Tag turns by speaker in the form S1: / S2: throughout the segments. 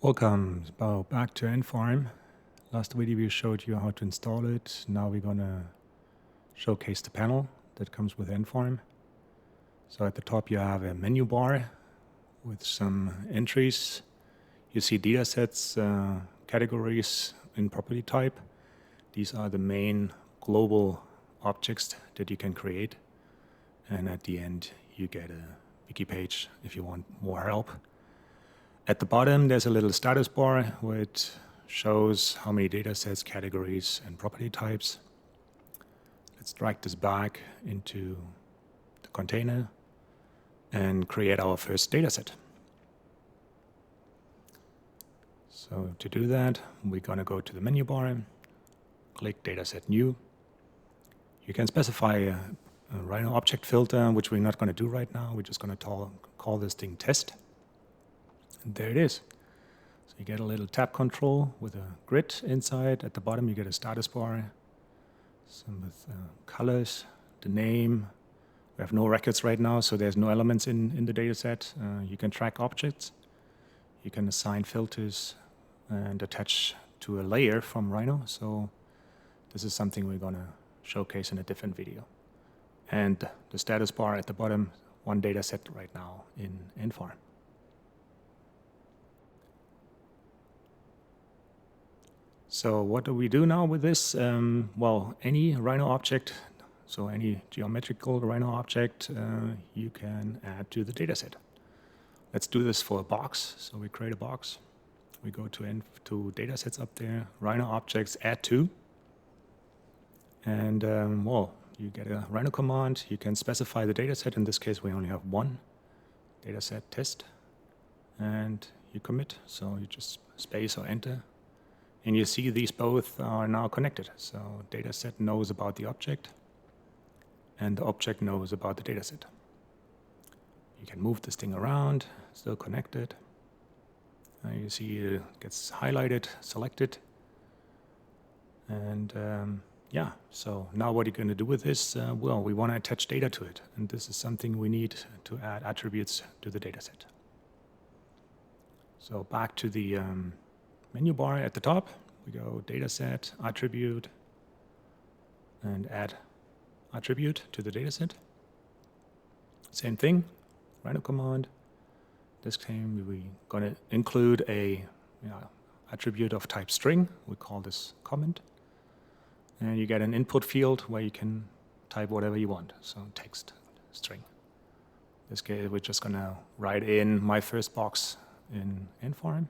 S1: Welcome back to AntFarm. Last video we showed you how to install it. Now we're gonna showcase the panel that comes with AntFarm. So at the top you have a menu bar with some entries. You see datasets, categories in property type. These are the main global objects that you can create. And at the end you get a wiki page if you want more help. At the bottom, there's a little status bar which shows how many datasets, categories, and property types. Let's drag this back into the container and create our first dataset. So to do that, we're going to go to the menu bar, click Dataset New. You can specify a Rhino Object filter, which we're not going to do right now. We're just going to call this thing Test. And there it is. So you get a little tab control with a grid inside. At the bottom you get a status bar, some with colors, the name. We have no records right now, so there's no elements in the dataset. You can track objects. You can assign filters and attach to a layer from Rhino. So this is something we're going to showcase in a different video. And the status bar at the bottom, one dataset right now in AntFarm. So what do we do now with this? Well, any Rhino object, so any geometrical Rhino object, you can add to the dataset. Let's do this for a box. So we create a box. We go to datasets up there, Rhino objects, add to. And well, you get a Rhino command. You can specify the dataset. In this case, we only have one dataset test. And you commit. So you just space or enter. And you see these both are now connected. So dataset knows about the object, and the object knows about the dataset. You can move this thing around, still connected. You see it gets highlighted, selected. And yeah, so now what you're going to do with this, well, we want to attach data to it. And this is something we need to add attributes to the dataset. So back to the menu bar at the top, we go dataset, attribute, and add attribute to the dataset. Same thing, Rhino command. This time we're going to include a attribute of type string. We call this comment. And you get an input field where you can type whatever you want. So text, string. In this case, we're just going to write in my first box in AntFarm.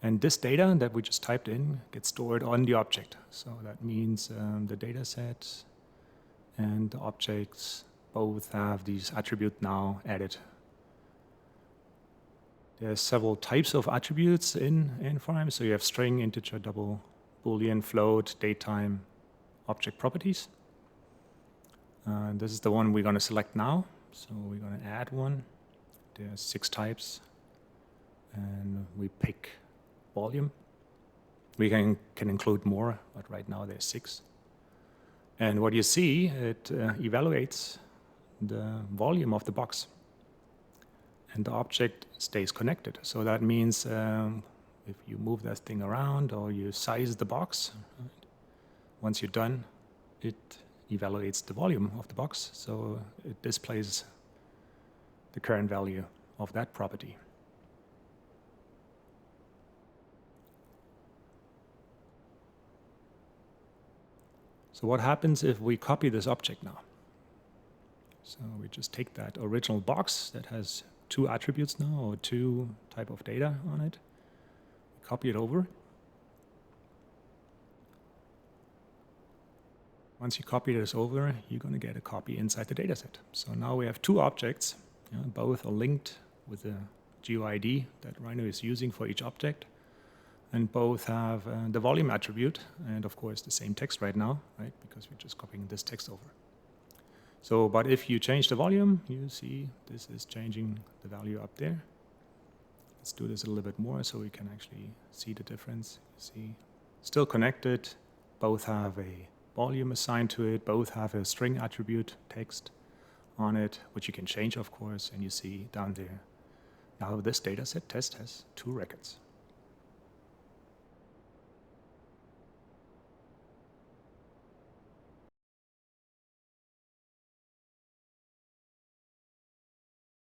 S1: And this data that we just typed in gets stored on the object. So that means the data set and the objects both have these attributes now added. There are several types of attributes in AntFarm. So you have string, integer, double, boolean, float, datetime, object properties. This is the one we're going to select now. So we're going to add one. There are 6 types. And we pick volume. We can include more, but right now there's 6. And what you see, it evaluates the volume of the box. And the object stays connected. So that means if you move that thing around or you size the box, right, once you're done, it evaluates the volume of the box. So it displays the current value of that property. So what happens if we copy this object now? So we just take that original box that has 2 attributes now, or 2 type of data on it. Copy it over. Once you copy this over, you're going to get a copy inside the dataset. So now we have 2 objects. Both are linked with the GeoID that Rhino is using for each object. And both have the volume attribute, and of course the same text right now, right? Because we're just copying this text over. So, but if you change the volume, you see this is changing the value up there. Let's do this a little bit more so we can actually see the difference. You see, still connected. Both have a volume assigned to it. Both have a string attribute text on it, which you can change, of course. And you see down there, now this dataset test has 2 records.